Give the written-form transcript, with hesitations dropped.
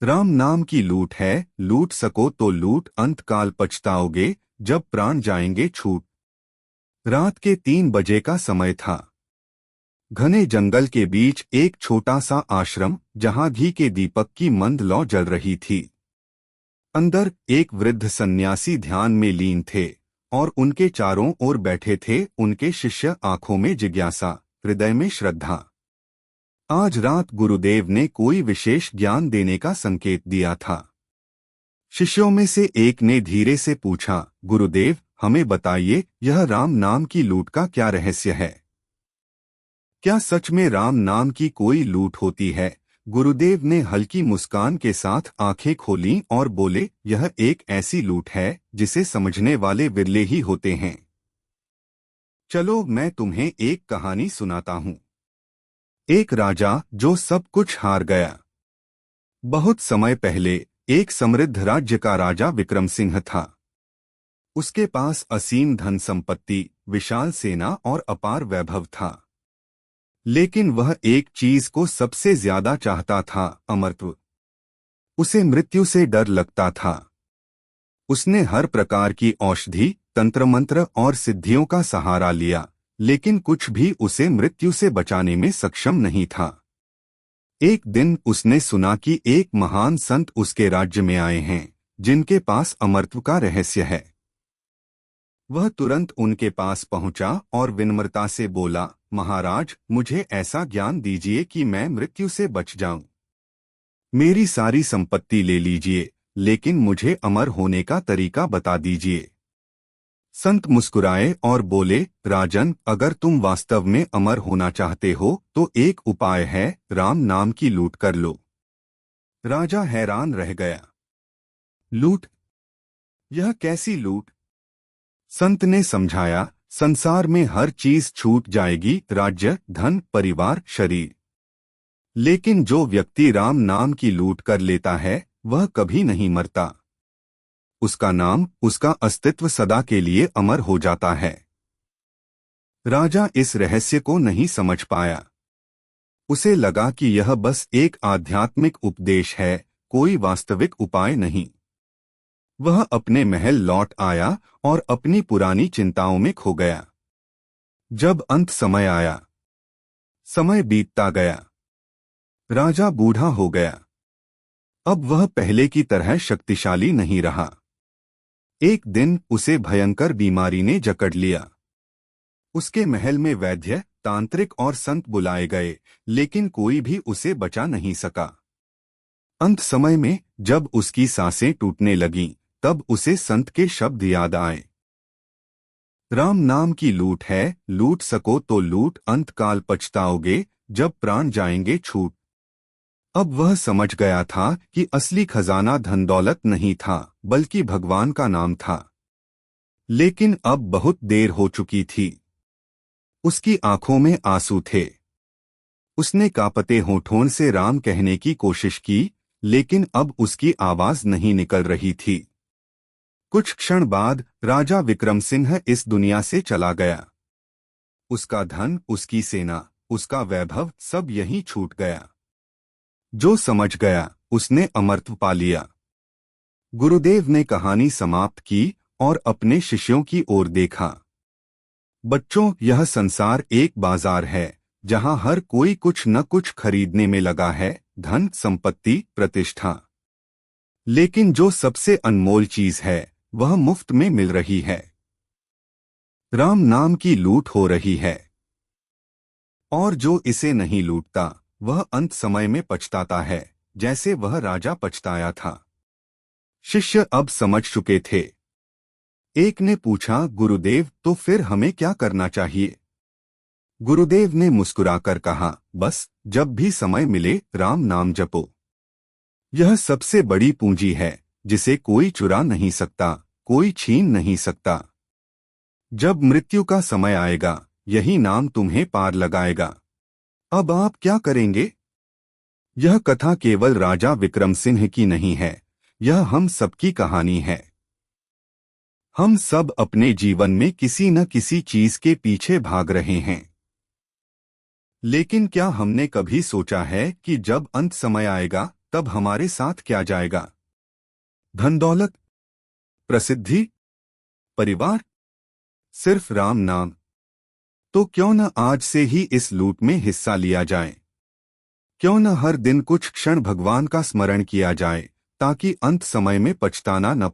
राम नाम की लूट है, लूट सको तो लूट, अंतकाल पछताओगे जब प्राण जाएंगे छूट। रात के 3 बजे का समय था। घने जंगल के बीच एक छोटा सा आश्रम, जहां घी के दीपक की मंद लौ जल रही थी। अंदर एक वृद्ध सन्यासी ध्यान में लीन थे और उनके चारों ओर बैठे थे उनके शिष्य, आंखों में जिज्ञासा, हृदय में श्रद्धा। आज रात गुरुदेव ने कोई विशेष ज्ञान देने का संकेत दिया था। शिष्यों में से एक ने धीरे से पूछा, गुरुदेव हमें बताइए, यह राम नाम की लूट का क्या रहस्य है? क्या सच में राम नाम की कोई लूट होती है? गुरुदेव ने हल्की मुस्कान के साथ आंखें खोलीं और बोले, यह एक ऐसी लूट है जिसे समझने वाले विरले ही होते हैं। चलो मैं तुम्हें एक कहानी सुनाता हूँ। एक राजा जो सब कुछ हार गया। बहुत समय पहले एक समृद्ध राज्य का राजा विक्रम सिंह था। उसके पास असीम धन संपत्ति, विशाल सेना और अपार वैभव था। लेकिन वह एक चीज को सबसे ज्यादा चाहता था, अमरत्व। उसे मृत्यु से डर लगता था। उसने हर प्रकार की औषधि, तंत्र मंत्र और सिद्धियों का सहारा लिया, लेकिन कुछ भी उसे मृत्यु से बचाने में सक्षम नहीं था। एक दिन उसने सुना कि एक महान संत उसके राज्य में आए हैं, जिनके पास अमरत्व का रहस्य है। वह तुरंत उनके पास पहुंचा और विनम्रता से बोला, महाराज, मुझे ऐसा ज्ञान दीजिए कि मैं मृत्यु से बच जाऊं। मेरी सारी संपत्ति ले लीजिए, लेकिन मुझे अमर होने का तरीका बता दीजिए। संत मुस्कुराए और बोले, राजन, अगर तुम वास्तव में अमर होना चाहते हो तो एक उपाय है, राम नाम की लूट कर लो। राजा हैरान रह गया। लूट? यह कैसी लूट? संत ने समझाया, संसार में हर चीज छूट जाएगी, राज्य, धन, परिवार, शरीर। लेकिन जो व्यक्ति राम नाम की लूट कर लेता है, वह कभी नहीं मरता। उसका नाम, उसका अस्तित्व सदा के लिए अमर हो जाता है। राजा इस रहस्य को नहीं समझ पाया। उसे लगा कि यह बस एक आध्यात्मिक उपदेश है, कोई वास्तविक उपाय नहीं। वह अपने महल लौट आया और अपनी पुरानी चिंताओं में खो गया। जब अंत समय आया, समय बीतता गया। राजा बूढ़ा हो गया। अब वह पहले की तरह शक्तिशाली नहीं रहा। एक दिन उसे भयंकर बीमारी ने जकड़ लिया। उसके महल में वैद्य, तांत्रिक और संत बुलाए गए, लेकिन कोई भी उसे बचा नहीं सका। अंत समय में जब उसकी सांसें टूटने लगीं, तब उसे संत के शब्द याद आए। राम नाम की लूट है, लूट सको तो लूट, अंतकाल पछताओगे जब प्राण जाएंगे छूट। अब वह समझ गया था कि असली खजाना धन दौलत नहीं था, बल्कि भगवान का नाम था। लेकिन अब बहुत देर हो चुकी थी। उसकी आंखों में आंसू थे। उसने कांपते होठों से राम कहने की कोशिश की, लेकिन अब उसकी आवाज नहीं निकल रही थी। कुछ क्षण बाद राजा विक्रम सिंह इस दुनिया से चला गया। उसका धन, उसकी सेना, उसका वैभव सब यहीं छूट गया। जो समझ गया, उसने अमरत्व पा लिया। गुरुदेव ने कहानी समाप्त की और अपने शिष्यों की ओर देखा। बच्चों, यह संसार एक बाजार है, जहां हर कोई कुछ न कुछ खरीदने में लगा है, धन, संपत्ति, प्रतिष्ठा। लेकिन जो सबसे अनमोल चीज है, वह मुफ्त में मिल रही है। राम नाम की लूट हो रही है। और जो इसे नहीं लूटता, वह अंत समय में पछताता है, जैसे वह राजा पछताया था। शिष्य अब समझ चुके थे। एक ने पूछा, गुरुदेव, तो फिर हमें क्या करना चाहिए? गुरुदेव ने मुस्कुराकर कहा, बस जब भी समय मिले राम नाम जपो। यह सबसे बड़ी पूंजी है, जिसे कोई चुरा नहीं सकता, कोई छीन नहीं सकता। जब मृत्यु का समय आएगा, यही नाम तुम्हें पार लगाएगा। अब आप क्या करेंगे? यह कथा केवल राजा विक्रम सिंह की नहीं है, यह हम सबकी कहानी है। हम सब अपने जीवन में किसी न किसी चीज के पीछे भाग रहे हैं। लेकिन क्या हमने कभी सोचा है कि जब अंत समय आएगा, तब हमारे साथ क्या जाएगा? धन दौलत, प्रसिद्धि, परिवार, सिर्फ राम नाम। तो क्यों न आज से ही इस लूट में हिस्सा लिया जाए? क्यों न हर दिन कुछ क्षण भगवान का स्मरण किया जाए, ताकि अंत समय में पछताना न